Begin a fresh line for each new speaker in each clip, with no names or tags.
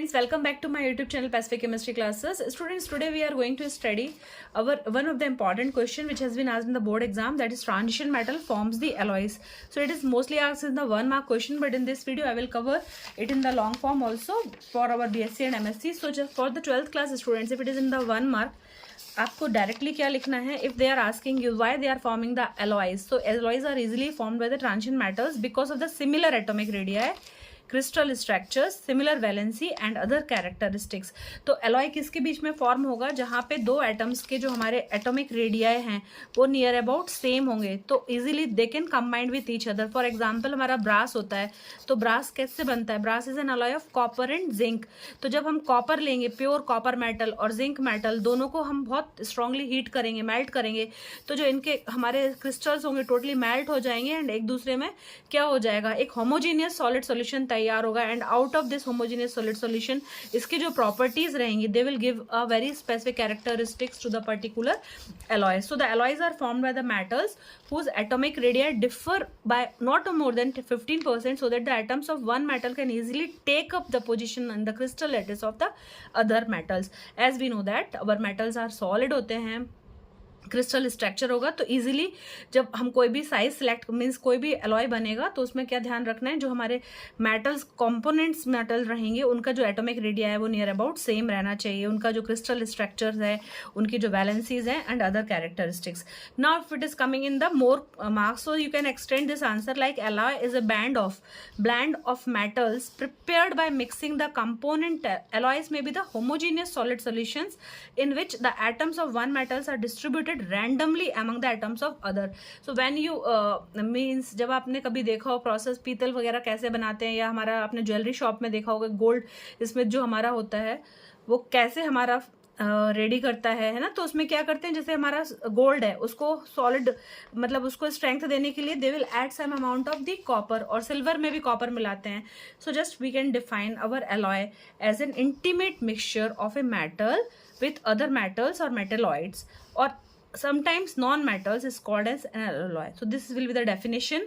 students, welcome back to my YouTube channel Pacific Chemistry Classes. Students, today we are going to study our one of the important question which has been asked in the board exam, that is transition metal forms the alloys. So it is mostly asked in the 1 mark question, but in this video I will cover it in the long form also for our BSc and MSc. So just for the 12th class students, if it is in the 1 mark, आपको directly क्या लिखना है, if they are asking you why they are forming the alloys. So alloys are easily formed by the transition metals because of the similar atomic radii, crystal structures, similar valency and other characteristics. तो alloy किसके बीच में form होगा, जहाँ पे दो atoms के जो हमारे एटॉमिक रेडियाई हैं वो नियर अबाउट सेम होंगे, तो easily they can combined with each other. For example हमारा ब्रास होता है, तो ब्रास कैसे बनता है, brass is an alloy of copper and zinc. तो जब हम कॉपर लेंगे, प्योर कॉपर मेटल और जिंक मेटल, दोनों को हम बहुत स्ट्रांगली हीट करेंगे, मेल्ट करेंगे, तो जो इनके हमारे क्रिस्टल्स होंगे टोटली मेल्ट हो जाएंगे एंड एक दूसरे में क्या हो जाएगा, एक होमोजीनियस सॉलिड सॉल्यूशन तैयार होगा. And out of this homogeneous solid solution इसकी जो प्रॉपर्टीज रहेंगी, they will give a very specific characteristics to the particular alloys. So the alloys are formed by the metals whose atomic radii differ by not more than 15%, so that the atoms of one metal can easily take up the position in the crystal lattice of the other metals. As we know that our metals are solid होते हैं, crystal structure होगा, तो easily जब हम कोई भी size select means कोई भी एलॉय बनेगा तो उसमें क्या ध्यान रखना है, जो हमारे मेटल्स कंपोनेंट्स मेटल रहेंगे उनका जो एटॉमिक रेडिया है वो नियर अबाउट सेम रहना चाहिए, उनका जो क्रिस्टल स्ट्रक्चर्स है, उनकी जो वैलेंसीज है and other characteristics. Now if it is coming in the more marks, so you can extend this answer like alloy is a blend of metals prepared by mixing the component. Alloys may be the homogeneous solid solutions in which the atoms of one metals are distributed randomly among the atoms of other. So when you means जब आपने कभी देखा हो process पीतल वगैरह कैसे बनाते हैं, या हमारा आपने ज्वेलरी शॉप में देखा होगा गोल्ड इसमें जो हमारा होता है वो कैसे हमारा रेडी करता है ना, तो उसमें क्या करते हैं, जैसे हमारा गोल्ड है उसको सॉलिड मतलब उसको स्ट्रेंथ देने के लिए they will add some amount of the copper, और सिल्वर में भी कॉपर मिलाते हैं. So just we can define our alloy as an intimate mixture of a metal with other metals और मेटेलॉइड्स, और sometimes non-metals is called as an alloy. So this will be the definition.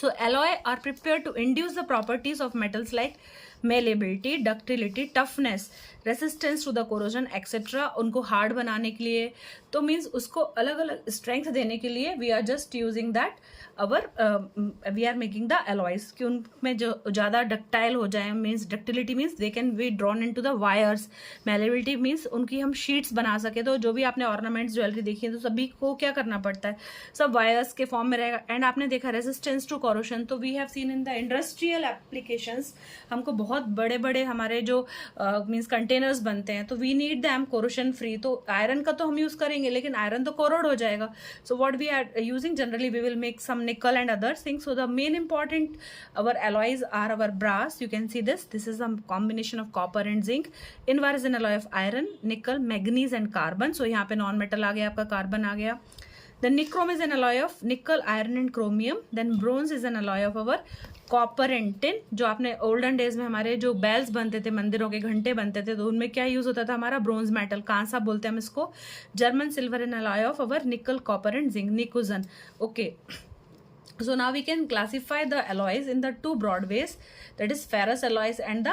So alloy are prepared to induce the properties of metals like malleability, ductility, toughness, resistance to the corrosion etcetera. उनको hard बनाने के लिए, तो means उसको अलग अलग strength देने के लिए we are just using that we are making the alloys, कि उनमें जो ज़्यादा डक्टाइल हो जाए, means ductility means they can be drawn into the wires, malleability means उनकी हम शीट्स बना सके. तो जो भी आपने ऑर्नामेंट्स ज्वेलरी देखी है तो सभी को क्या करना पड़ता है, सब वायर्स के फॉर्म में रहेगा. एंड आपने देखा रेसिस्टेंस टू कोरोजन, तो we have seen in the industrial applications, हमको बहुत बड़े बड़े हमारे जो मीन्स कंटेनर्स बनते हैं, तो we need them corrosion free. तो आयरन का तो हम यूज करेंगे, लेकिन आयरन तो कोरोड हो जाएगा. So what we are using generally, we will make some nickel and other things. So the main important our alloys are our brass. You can see this is a combination of copper and zinc. Invar is an alloy of iron, nickel, manganese and carbon. So यहाँ पे non metal आ गया, आपका carbon आ गया. Then nichrome is an alloy of nickel, iron and chromium. Then bronze is an alloy of our copper and tin. जो आपने olden days में हमारे जो bells बनते थे, मंदिरों के घंटे बनते थे, तो उनमें क्या यूज होता था, हमारा ब्रोंज मेटल, कांसा बोलते हैं हम इसको. German silver an alloy of our nickel, copper and zinc, निकोजन. Okay. So now we can classify the alloys in the two broad ways, that is ferrous alloys and the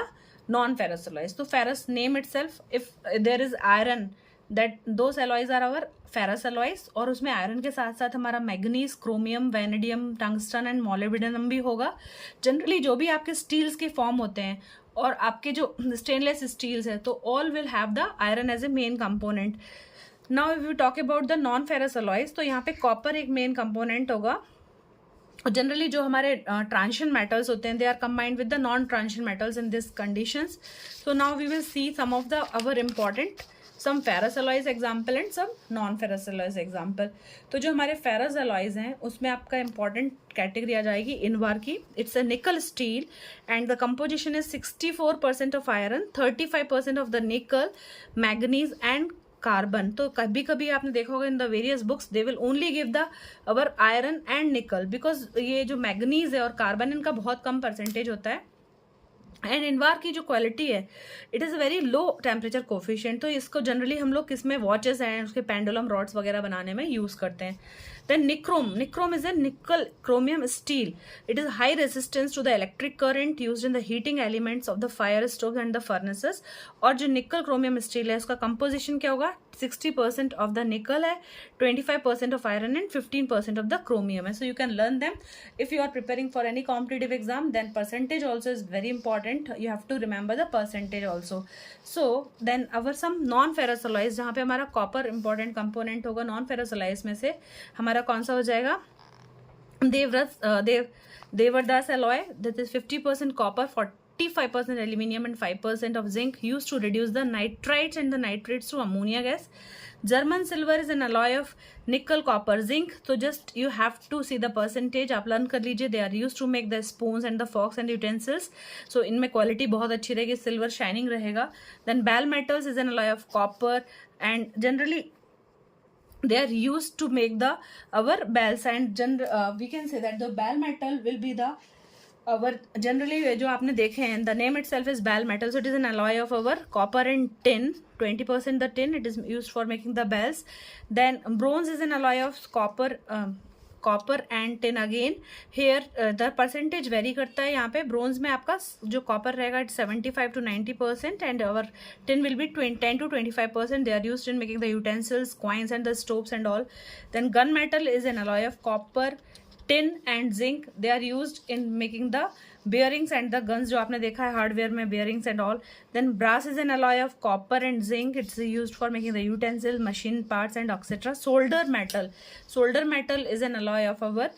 non-ferrous alloys. So ferrous name itself, if there is iron, that those alloys are our ferrous alloys, और उसमें iron के साथ साथ हमारा manganese, chromium, vanadium, tungsten and molybdenum भी होगा. Generally जो भी आपके स्टील्स के फॉर्म होते हैं और आपके जो स्टेनलेस स्टील्स है, तो all will have the iron as a main component. Now if you talk about the non ferrous alloys, तो यहाँ पे कॉपर एक मेन कंपोनेंट होगा. जनरली जो हमारे ट्रांजिशन मेटल्स होते हैं, they are combined with the non transition metals in this conditions. So now we will see some of the our important some ferrous alloys example and some non ferrous alloys example. तो जो हमारे ferrous alloys हैं उसमें आपका important category आ जाएगी Invar की. It's a निकल steel and the composition is 64% of iron, 35% of the निकल, मैग्नीज एंड कार्बन. तो कभी कभी आपने देखा होगा in the various books they will only give the our iron and निकल, बिकॉज ये जो मैग्नीज है और कार्बन इनका बहुत कम परसेंटेज होता है. एंड इनवार की जो क्वालिटी है, it is a very low temperature coefficient. तो इसको जनरली हम लोग किसमें वॉचेस हैं उसके पेंडुलम रॉड्स वगैरह बनाने में यूज़ करते हैं. Then nichrome is a nickel chromium steel. It is high resistance to the electric current used in the heating elements of the fire stoves and the furnaces. और जो nickel chromium steel है उसका composition क्या होगा, 60% of the nickel है, 25% of iron and 15% of the chromium है. So you can learn them. If you are preparing for any competitive exam, then percentage also is very important. You have to remember the percentage also. So then our some non-ferrous alloys, जहाँ पे हमारा copper important component होगा, non-ferrous alloys में से हमारा कौन सा हो जाएगा, Devdas alloy, that is 50% copper, 45% aluminium and 5% of zinc, used to reduce the nitrites and the nitrates to ammonia gas. German silver is an alloy of nickel, copper, zinc. So just you have to see the percentage, आप learn कर लीजिए. They are used to make the spoons and the forks and utensils. So इनमें quality बहुत अच्छी रहेगी, silver shining रहेगा. Then bell metals is an alloy of copper and generally they are used to make the our bells, and we can say that the bell metal will be the our generally जो आपने देखे हैं, the name itself is bell metal. So it is an alloy of our copper and tin. 20% the tin, it is used for making the bells. Then bronze is an alloy of copper and tin again. Here the percentage vary करता है. यहाँ पे bronze में आपका जो copper रहेगा it's 75 to 90% and our tin will be 10 to 25%. They are used in making the utensils, coins and the stoves and all. Then gunmetal is an alloy of copper, tin and zinc. They are used in making the bearings and the guns जो आपने देखा है hardware में, bearings and all. Then brass is an alloy of copper and zinc. It's used for making the utensils, machine parts and etc. Solder metal is an alloy of our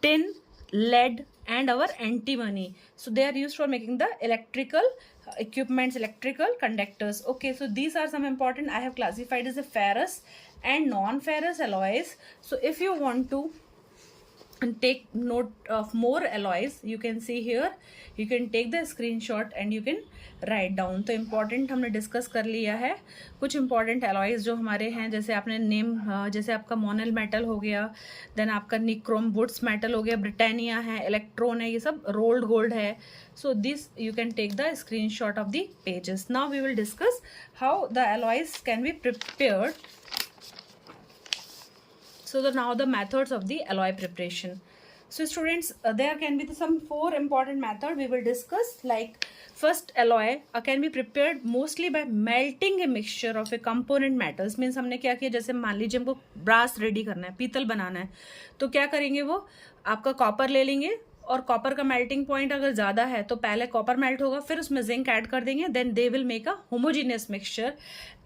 tin, lead and our antimony. So they are used for making the electrical equipments, electrical conductors. Okay, so these are some important I have classified as a ferrous and non-ferrous alloys. So if you want to and take note of more alloys, you can see here, you can take the screenshot and you can write down. तो important हमने discuss कर लिया है. कुछ important alloys जो हमारे हैं, जैसे आपने नेम, जैसे आपका मोनल मेटल हो गया, देन आपका निक्रोम वुड्स मेटल हो गया, ब्रिटानिया है, इलेक्ट्रॉन है, ये सब रोल्ड गोल्ड है. So this you can take the screenshot of the pages. Now we will discuss how the alloys can be prepared. So now the methods of the alloy preparation. So students, there can be some 4 important methods we will discuss. Like first, alloy can be prepared mostly by melting a mixture of a component metals. Means हमने क्या किया, जैसे मान लीजिए हमको brass ready करना है, पीतल बनाना है, तो क्या करेंगे, वो आपका कॉपर ले लेंगे और कॉपर का मेल्टिंग पॉइंट अगर ज़्यादा है तो पहले कॉपर मेल्ट होगा, फिर उसमें जिंक ऐड कर देंगे, then they will make a homogeneous mixture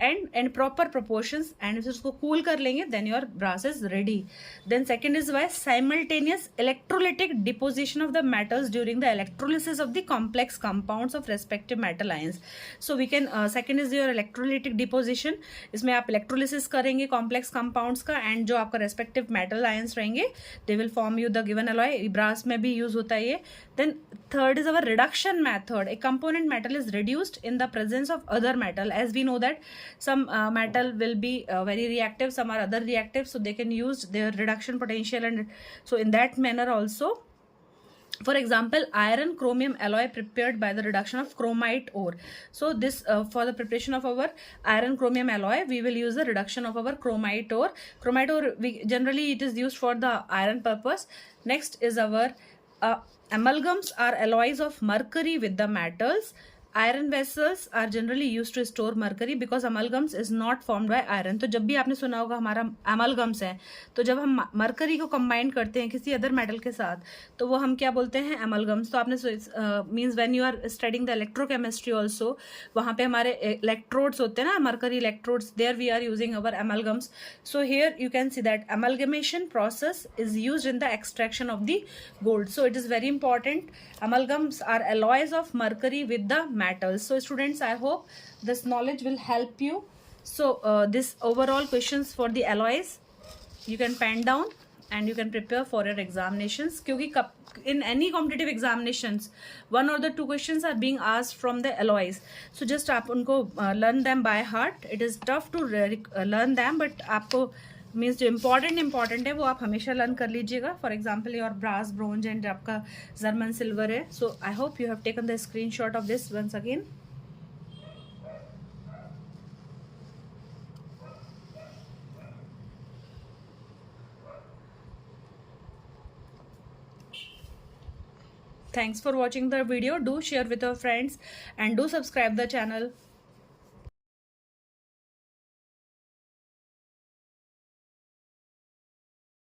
and proper proportions, and फिर उसको कूल कर लेंगे, then your brass is ready. Then second is by simultaneous electrolytic deposition of the metals during the electrolysis of the complex compounds of respective metal ions. So we can second is your electrolytic deposition. इसमें आप electrolysis करेंगे complex compounds का, and जो आपका respective metal ions रहेंगे they will form you the given alloy. Brass में भी use होता है ये. Then third is our reduction method. A component metal is reduced in the presence of other metal. As we know that some metal will be very reactive, some are other reactive, so they can use their reduction potential, and so in that manner also. For example, iron chromium alloy prepared by the reduction of chromite ore. So this for the preparation of our iron chromium alloy, we will use the reduction of our chromite ore. Chromite ore, generally it is used for the iron purpose. Next is our amalgams are alloys of mercury with the metals. Iron vessels are generally used to store mercury because amalgams is not formed by iron. तो जब भी आपने सुना होगा हमारा amalgams है, तो जब हम mercury को combine करते हैं किसी other metal के साथ, तो वो हम क्या बोलते हैं, amalgams. तो आपने means when you are studying the electrochemistry also, वहाँ पे हमारे electrodes होते हैं ना, mercury electrodes, there we are using our amalgams. So here you can see that amalgamation process is used in the extraction of the gold. So it is very important. Amalgams are alloys of mercury with the metals. So students, I hope this knowledge will help you. So this overall questions for the alloys you can pen down and you can prepare for your examinations. क्योंकि in any competitive examinations 1 or the 2 questions are being asked from the alloys. So just आप उनको learn them by heart. It is tough to learn them, but आपको means जो important है वो आप हमेशा learn कर लीजिएगा. For example your brass, bronze and आपका जर्मन सिल्वर है. So I hope you have taken the screenshot of this once again. Thanks for watching the video. Do share with your friends and do subscribe the channel.